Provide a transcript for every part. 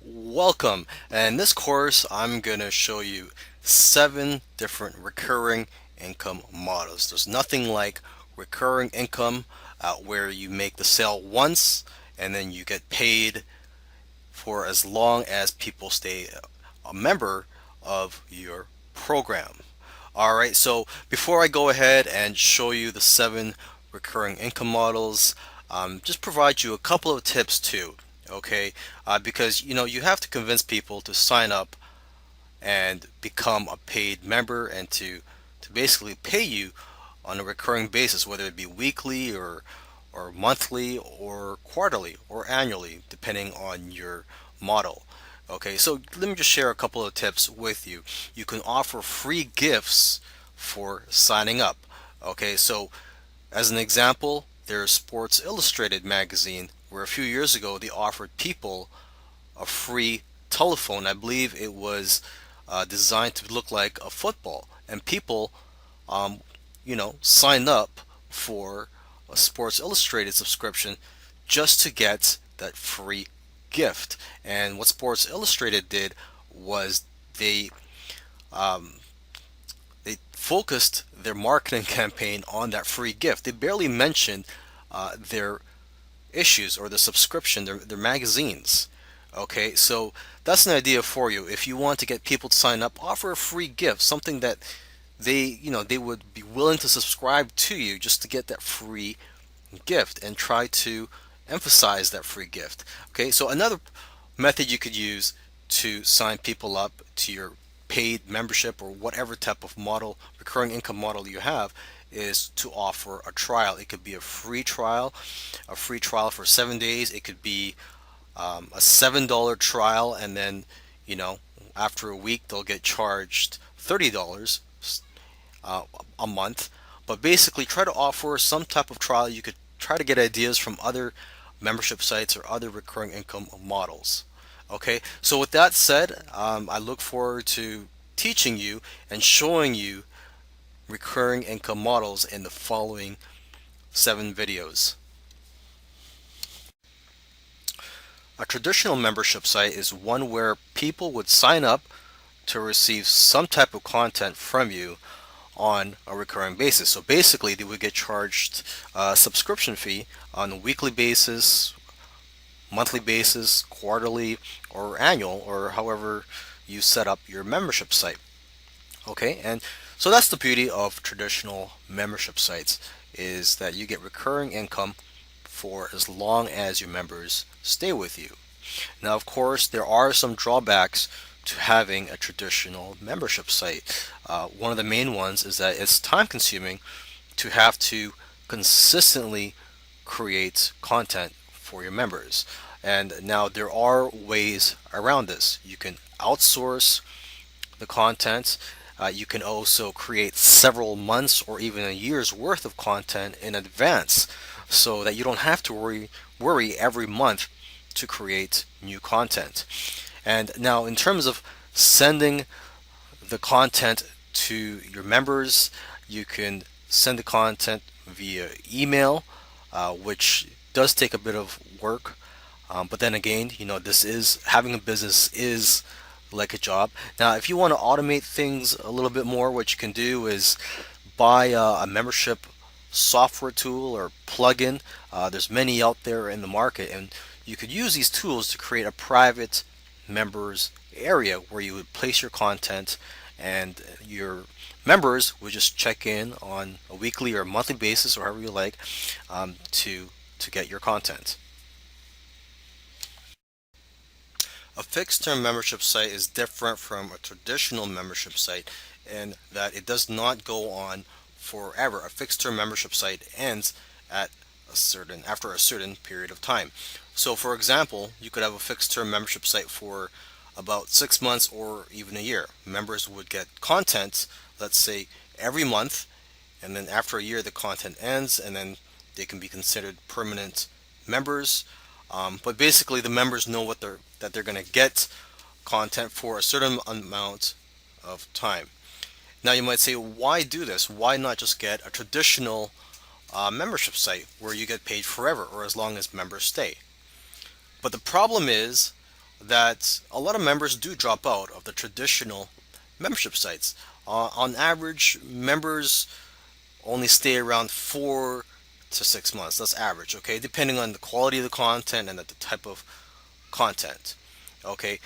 Welcome. In this course, I'm going to show you 7 different recurring income models. There's nothing like recurring income where you make the sale once and then you get paid for as long as people stay a member of your program. All right, so before I go ahead and show you the 7 recurring income models, just provide you a couple of tips too, okay? Because you have to convince people to sign up and become a paid member and to basically pay you on a recurring basis, whether it be weekly or monthly or quarterly or annually, depending on your model. Okay, so let me just share a couple of tips with you. You can offer free gifts for signing up. Okay, so as an example, there's Sports Illustrated magazine, where a few years ago they offered people a free telephone. I believe it was designed to look like a football, and people, um, signed up for a Sports Illustrated subscription just to get that free gift. And what Sports Illustrated did was they um, they focused their marketing campaign on that free gift. They barely mentioned their issues or the subscription, their magazines. Okay, so that's an idea for you. If you want to get people to sign up, offer a free gift, something that they would be willing to subscribe to you just to get that free gift and try to emphasize that free gift. Okay, so another method you could use to sign people up to your paid membership or whatever type of model, recurring income model you have, is to offer a trial. It could be a free trial for 7 days. It could be a $7 trial, and then you know after a week they'll get charged $30 uh, a month. But basically, try to offer some type of trial. You could try to get ideas from other membership sites or other recurring income models. Okay, so with that said, I look forward to teaching you and showing you recurring income models in the following 7 videos. A traditional membership site is one where people would sign up to receive some type of content from you on a recurring basis. So basically, they would get charged a subscription fee on a weekly basis, monthly basis, quarterly, or annual, or however you set up your membership site. Okay, and so that's the beauty of traditional membership sites, is that you get recurring income for as long as your members stay with you. Now, of course, there are some drawbacks to having a traditional membership site. One of the main ones is that it's time consuming to have to consistently create content for your members. And now there are ways around this. You can outsource the content. You can also create several months or even a year's worth of content in advance so that you don't have to worry every month to create new content. And now, in terms of sending the content to your members, you can send the content via email, which does take a bit of work. But then again, this is having a business is like a job. Now, if you want to automate things a little bit more, what you can do is buy a membership software tool or plugin. There's many out there in the market, and you could use these tools to create a private members area where you would place your content, and your members would just check in on a weekly or monthly basis, or however you like, to get your content. A fixed term membership site is different from a traditional membership site in that it does not go on forever. A fixed term membership site ends at after a certain period of time. So for example, you could have a fixed term membership site for about 6 months or even a year. Members would get content, let's say every month, and then after a year the content ends, and then they can be considered permanent members. But basically, the members know that they're going to get content for a certain amount of time. Now, you might say, why do this? Why not just get a traditional membership site where you get paid forever or as long as members stay? But the problem is that a lot of members do drop out of the traditional membership sites. On average, members only stay around 4 to 6 months. That's average, okay, depending on the quality of the content and the type of content. Okay,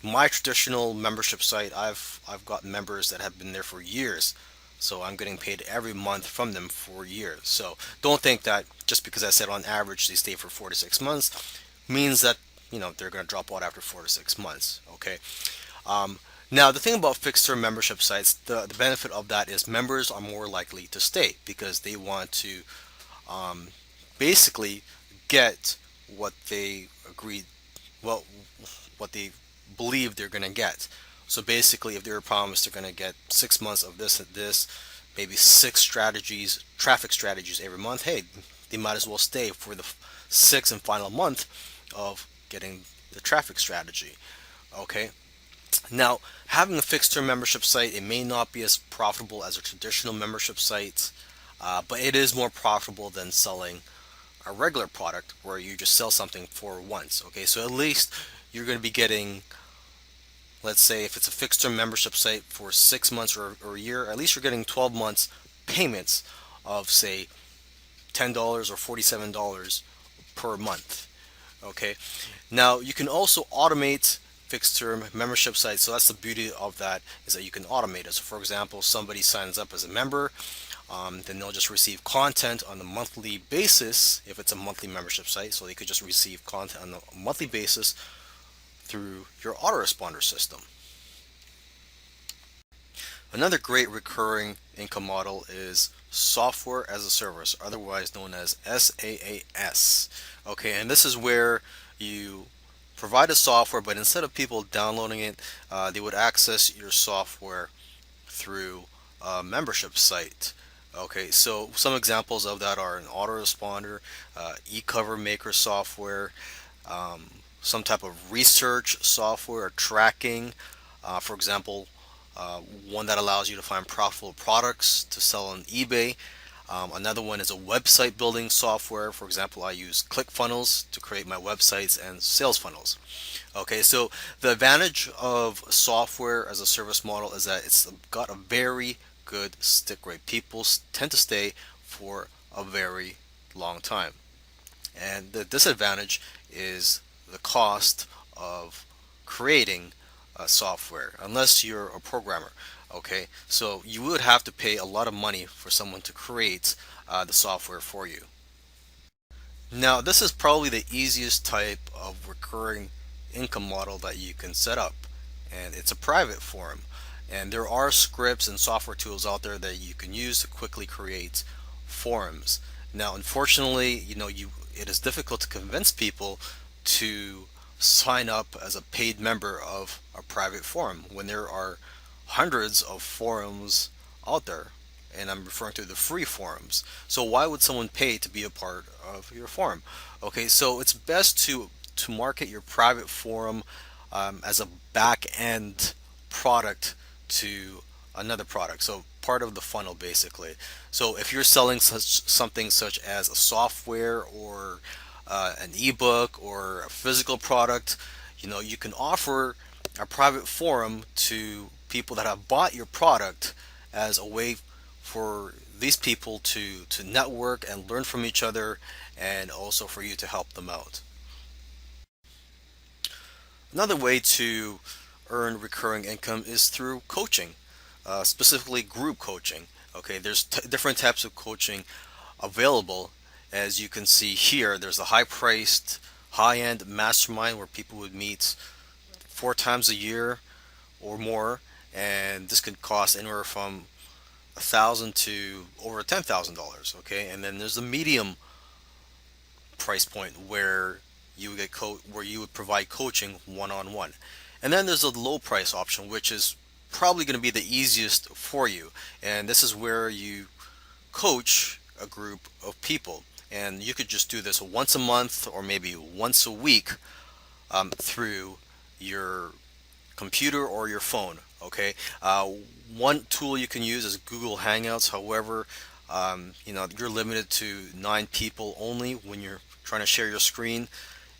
my traditional membership site, I've got members that have been there for years, so I'm getting paid every month from them for years. So don't think that just because I said on average they stay for 4 to 6 months means that they're going to drop out after 4 to 6 months. Okay. Um, Now the thing about fixed term membership sites, the benefit of that is members are more likely to stay because they want to um, basically get what they agreed, well, what they believe they're going to get. So basically, if they were promised they're going to get 6 months of this and this, maybe six strategies, traffic strategies every month, hey, they might as well stay for the sixth and final month of getting the traffic strategy. Okay. Now, having a fixed term membership site, it may not be as profitable as a traditional membership site, but it is more profitable than selling a regular product where you just sell something for once. Okay, so at least you're going to be getting, let's say, if it's a fixed term membership site for 6 months or a year, at least you're getting 12 months payments of, say, $10 or $47 per month. Okay, now you can also automate fixed term membership sites. So that's the beauty of that, is that you can automate it. So for example, somebody signs up as a member, then they'll just receive content on a monthly basis if it's a monthly membership site. So they could just receive content on a monthly basis through your autoresponder system. Another great recurring income model is software as a service, otherwise known as SaaS. Okay, and this is where you provide a software, but instead of people downloading it, they would access your software through a membership site. Okay, so some examples of that are an autoresponder, e-cover maker software, some type of research software or tracking. For example, one that allows you to find profitable products to sell on eBay. Another one is a website building software. For example, I use ClickFunnels to create my websites and sales funnels. Okay, so the advantage of software as a service model is that it's got a very good stick rate. People tend to stay for a very long time. And the disadvantage is the cost of creating software, unless you're a programmer. Okay, so you would have to pay a lot of money for someone to create the software for you. Now, this is probably the easiest type of recurring income model that you can set up, and it's a private forum. And there are scripts and software tools out there that you can use to quickly create forums. Now, unfortunately, it is difficult to convince people to sign up as a paid member of a private forum when there are hundreds of forums out there, and I'm referring to the free forums. So why would someone pay to be a part of your forum? Okay, so it's best to market your private forum as a back end product to another product. So part of the funnel basically. So if you're selling something such as a software or an ebook or a physical product, you can offer a private forum to people that have bought your product as a way for these people to network and learn from each other, and also for you to help them out. Another way to earn recurring income is through coaching, specifically group coaching. Okay, there's different types of coaching available. As you can see here, there's a high-priced, high-end mastermind where people would meet 4 times a year or more, and this could cost anywhere from $1,000 to over $10,000. Okay, and then there's the medium price point where you would where you would provide coaching one-on-one, and then there's a low price option, which is probably going to be the easiest for you, and this is where you coach a group of people, and you could just do this once a month or maybe once a week through your computer or your phone. Okay, one tool you can use is Google Hangouts. However, you're limited to 9 people only when you're trying to share your screen,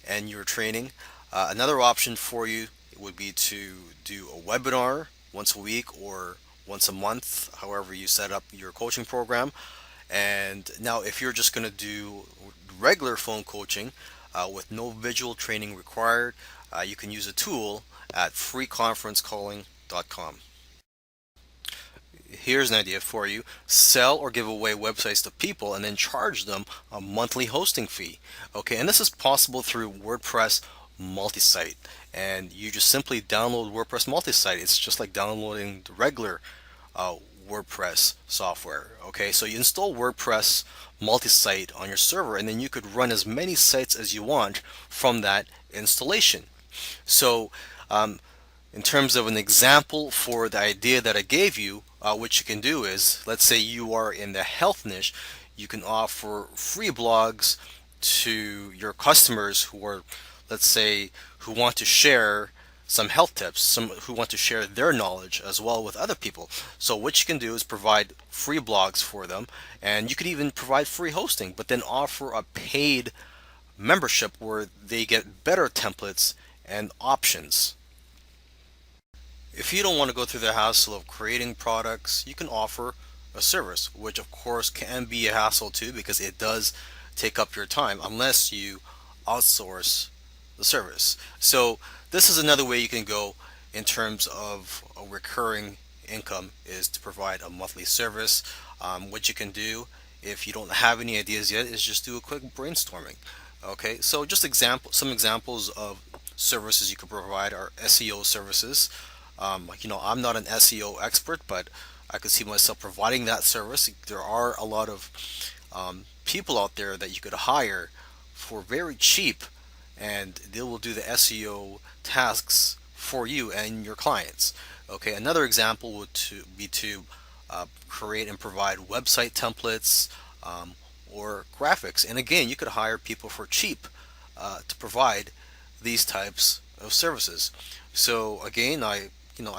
and your training. Another option for you would be to do a webinar once a week or once a month, however you set up your coaching program. And now, if you're just going to do regular phone coaching with no visual training required, you can use a tool at freeconferencecalling.com. Here's an idea for you: sell or give away websites to people and then charge them a monthly hosting fee. Okay, and this is possible through WordPress multi-site. And you just simply download WordPress multi-site. It's just like downloading the regular uh, WordPress software. Okay, so you install WordPress multi-site on your server, and then you could run as many sites as you want from that installation. So um, in terms of an example for the idea that I gave you, what you can do is, let's say you are in the health niche, you can offer free blogs to your customers who are, let's say, who want to share some health tips, some who want to share their knowledge as well with other people. So what you can do is provide free blogs for them, and you could even provide free hosting, but then offer a paid membership where they get better templates and options. If you don't want to go through the hassle of creating products, you can offer a service, which of course can be a hassle too because it does take up your time unless you outsource the service. So this is another way you can go in terms of a recurring income, is to provide a monthly service. What you can do if you don't have any ideas yet is just do a quick brainstorming. Okay, so just some examples of services you could provide are SEO services. I'm not an SEO expert, but I could see myself providing that service. There are a lot of people out there that you could hire for very cheap, and they will do the SEO tasks for you and your clients. Okay, another example would be to create and provide website templates or graphics. And again, you could hire people for cheap to provide these types of services. So again, I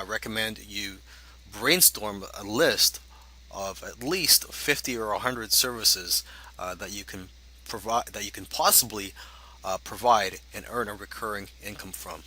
recommend you brainstorm a list of at least 50 or 100 services that you can provide, that you can possibly provide and earn a recurring income from.